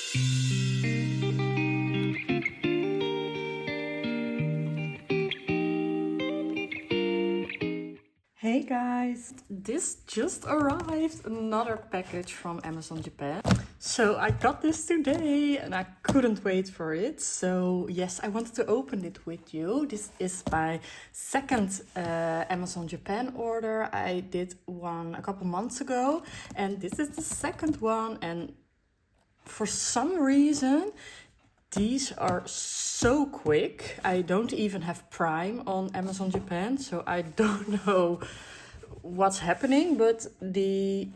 Hey guys, this just arrived, another package from Amazon Japan. So I got this today and I couldn't wait for it. So yes, I wanted to open it with you. This is my second Amazon Japan order. I did one a couple months ago and this is the second one, and for some reason these are so quick. I don't even have Prime on Amazon Japan, so I don't know what's happening, but the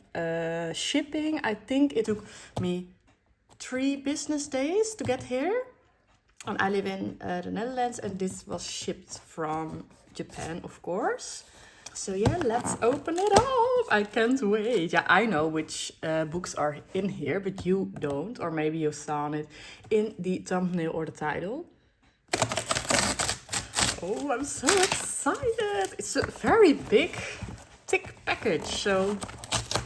shipping, I think it took me 3 business days to get here. And I live in the Netherlands, and this was shipped from Japan, of course. So yeah, let's open it up. I can't wait. Yeah, I know which books are in here, but you don't. Or maybe you saw it in the thumbnail or the title. Oh, I'm so excited. It's a very big, thick package. So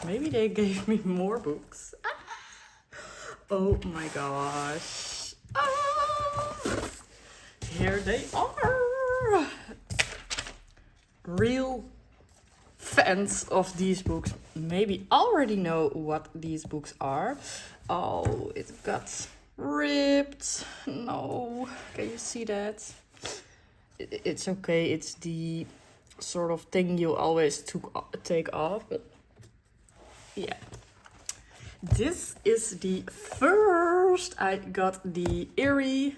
maybe they gave me more books. Oh my gosh. Here they are. Real fans of these books maybe already know what these books are. Oh, it got ripped. No, can you see that? It's okay. It's the sort of thing you always take off, but yeah. This is the first. I got the Eerie.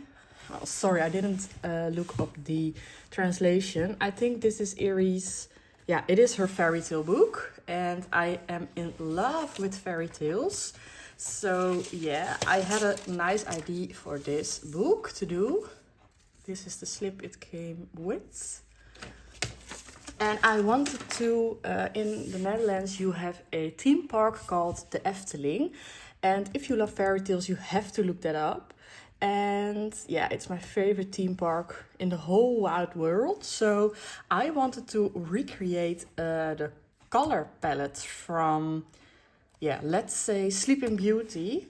Oh, sorry, I didn't look up the translation. I think this is Eerie's. Yeah, it is her fairy tale book, and I am in love with fairy tales. So yeah, I had a nice idea for this book to do. This is the slip it came with. And I wanted to, in the Netherlands, you have a theme park called the Efteling. And if you love fairy tales, you have to look that up. And yeah, it's my favorite theme park in the whole wide world. So I wanted to recreate the color palette from, yeah, let's say Sleeping Beauty.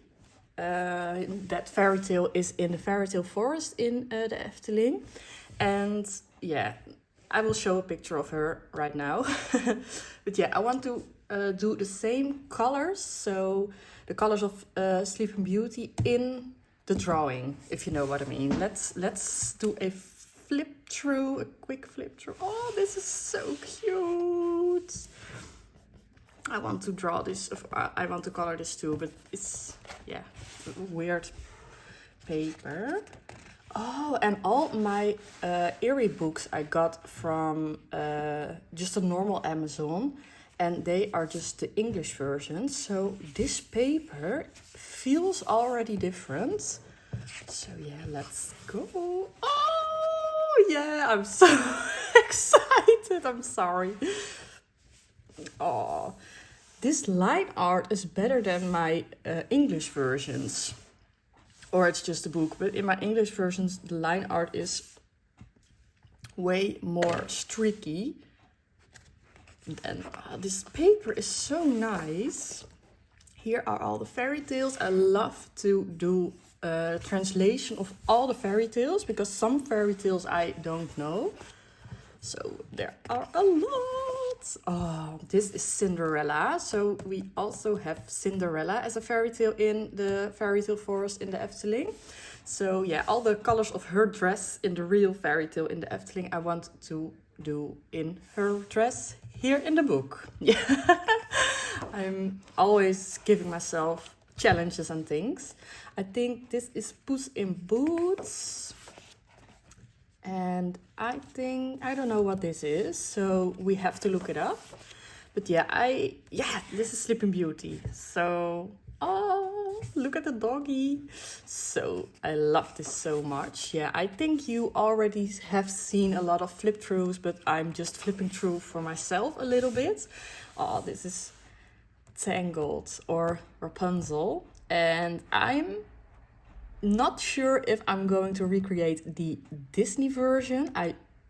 That fairy tale is in the fairy tale forest in the Efteling. And yeah, I will show a picture of her right now. But yeah, I want to do the same colors. So the colors of Sleeping Beauty in the drawing, if you know what I mean. Let's do a flip through, a quick flip through. Oh, this is so cute. I want to draw this, I want to color this too, but it's, yeah, weird paper. Oh, and all my Eerie books I got from just a normal Amazon, and they are just the English version. So this paper feels already different. So yeah, let's go. Oh yeah, I'm so excited. I'm sorry. Oh, this line art is better than my English versions. Or it's just a book, but in my English versions, the line art is way more streaky. And this paper is so nice. Here are all the fairy tales. I love to do a translation of all the fairy tales, because some fairy tales I don't know. So there are a lot. Oh, this is Cinderella. So we also have Cinderella as a fairy tale in the fairy tale forest in the Efteling. So yeah, all the colors of her dress in the real fairy tale in the Efteling, I want to do in her dress here in the book. Yeah, I'm always giving myself challenges and things. I think this is Puss in Boots. And I don't know what this is, so we have to look it up. But yeah, this is Sleeping Beauty. So, oh, look at the doggy. So I love this so much. Yeah, I think you already have seen a lot of flip throughs, but I'm just flipping through for myself a little bit. Oh, this is Tangled or Rapunzel. And I'm not sure if I'm going to recreate the Disney version.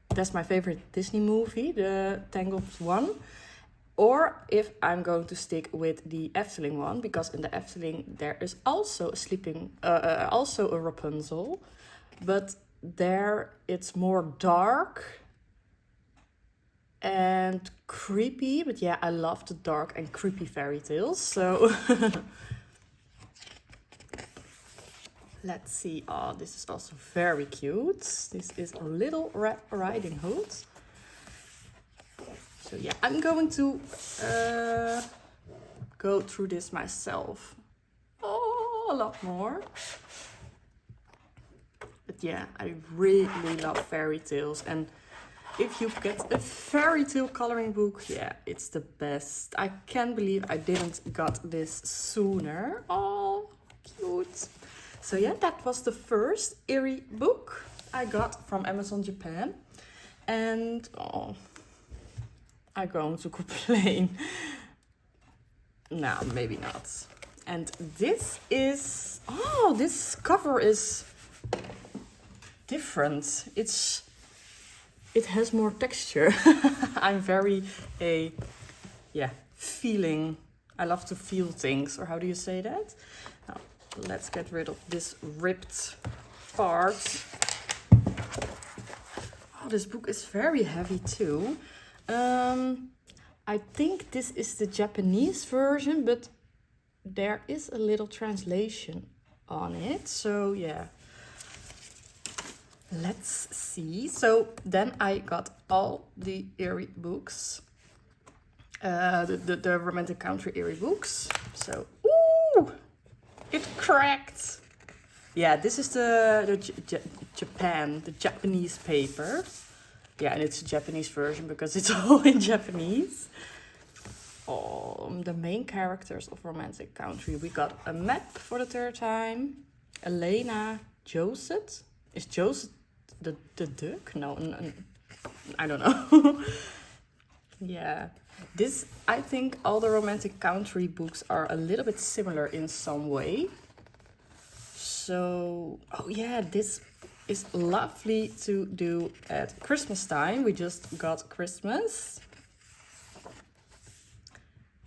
That's my favorite Disney movie, the Tangled one. or if I'm going to stick with the Efteling one, because in the Efteling there is also also a Rapunzel, but there it's more dark and creepy. But yeah, I love the dark and creepy fairy tales, so let's see. Oh, this is also very cute. This is Little Red Riding Hood. So yeah, I'm going to go through this myself. Oh, a lot more. But yeah, I really love fairy tales. And if you get a fairy tale coloring book, yeah, it's the best. I can't believe I didn't got this sooner. Oh, cute. So yeah, that was the first Eerie book I got from Amazon Japan. And oh, I'm going to complain. No, maybe not. And this is, oh, this cover is different. It has more texture. I'm very feeling. I love to feel things, or how do you say that? Now, let's get rid of this ripped part. Oh, this book is very heavy too. I think this is the Japanese version, but there is a little translation on it. So yeah, let's see. So then I got all the Eerie books, the Romantic Country Eerie books. So, ooh, it cracked. Yeah, this is the Japanese paper. Yeah, and it's a Japanese version because it's all in Japanese. Oh, the main characters of Romantic Country. We got a map for the third time. Elena, Joseph. Is Joseph the duck? No, I don't know. Yeah, I think all the Romantic Country books are a little bit similar in some way. So, oh yeah, this is lovely to do at Christmas time. We just got Christmas.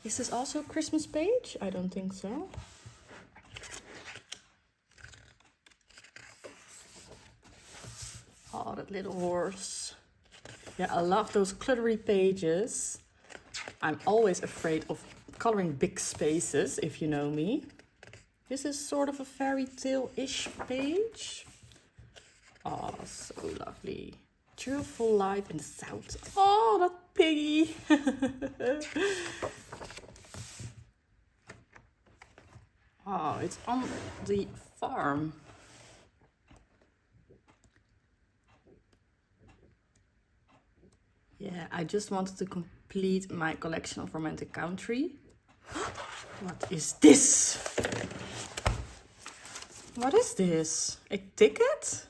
Is this also a Christmas page? I don't think so. Oh, that little horse. Yeah, I love those glittery pages. I'm always afraid of coloring big spaces, if you know me. This is sort of a fairy tale-ish page. Oh, so lovely. Cheerful life in the south. Oh, that piggy. Oh, it's on the farm. Yeah, I just wanted to complete my collection of Romantic Country. What is this? What is this? A ticket?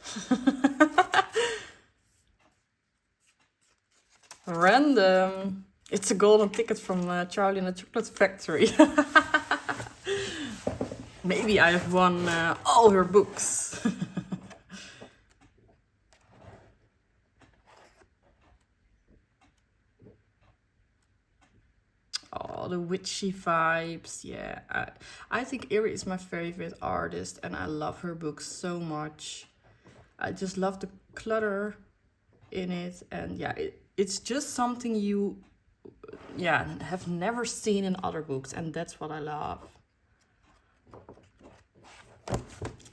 Random. It's a golden ticket from Charlie and the Chocolate Factory. Maybe I have won all her books. Oh, the witchy vibes. Yeah, I think Eerie is my favorite artist and I love her books so much. I just love the clutter in it, and yeah, it's just something you have never seen in other books, and that's what I love.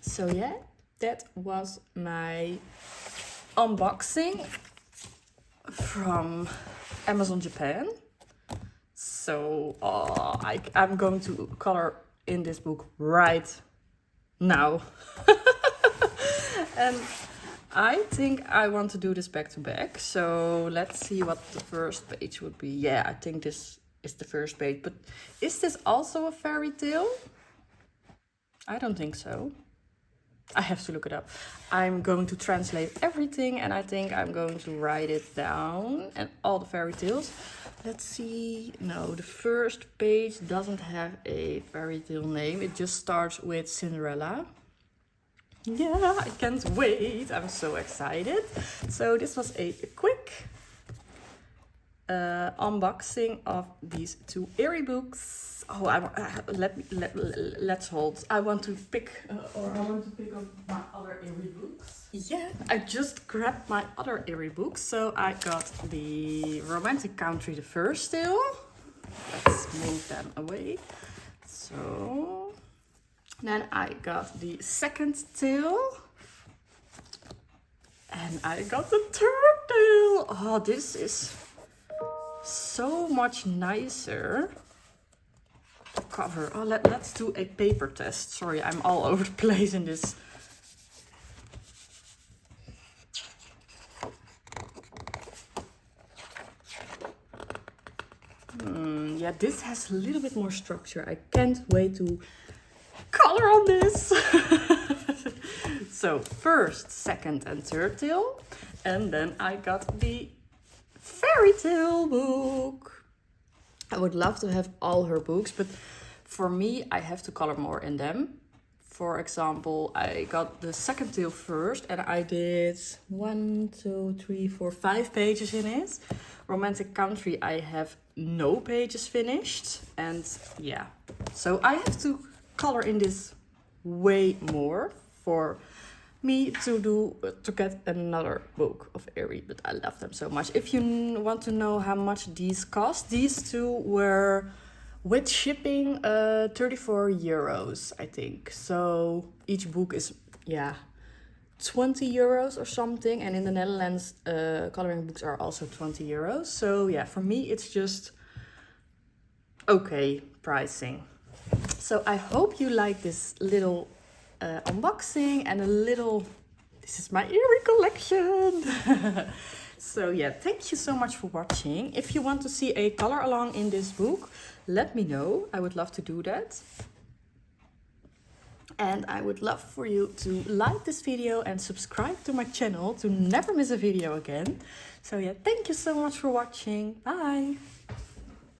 So yeah, that was my unboxing from Amazon Japan. So I'm going to color in this book right now. And I think I want to do this back to back. So let's see what the first page would be. Yeah, I think this is the first page. But is this also a fairy tale? I don't think so. I have to look it up. I'm going to translate everything and I think I'm going to write it down and all the fairy tales. Let's see. No, the first page doesn't have a fairy tale name. It just starts with Cinderella. Yeah, I can't wait. I'm so excited. So this was a quick unboxing of these two Airy books. Oh, let's hold. I want to pick up my other Airy books. Yeah, I just grabbed my other Airy books. So I got the Romantic Country, the first tale. Let's move them away. So then I got the second tale. And I got the third tale. Oh, this is so much nicer. The cover. Oh, let's do a paper test. Sorry, I'm all over the place in this. Yeah, this has a little bit more structure. I can't wait to color on this. So first, second and third tale. And then I got the fairy tale book. I would love to have all her books, but for me, I have to color more in them. For example, I got the second tale first and I did 1, 2, 3, 4, 5 pages in it. Romantic Country, I have no pages finished. And yeah, so I have to color in this way more for me to get another book of Airy, but I love them so much. If you want to know how much these cost, these two were with shipping 34 euros, I think. So each book is 20 euros or something, and in the Netherlands coloring books are also 20 euros. So yeah, for me it's just okay pricing. So I hope you like this little unboxing and a little, this is my Airy collection. So yeah, thank you so much for watching. If you want to see a color along in this book, let me know. I would love to do that. And I would love for you to like this video and subscribe to my channel to never miss a video again. So yeah, thank you so much for watching. Bye!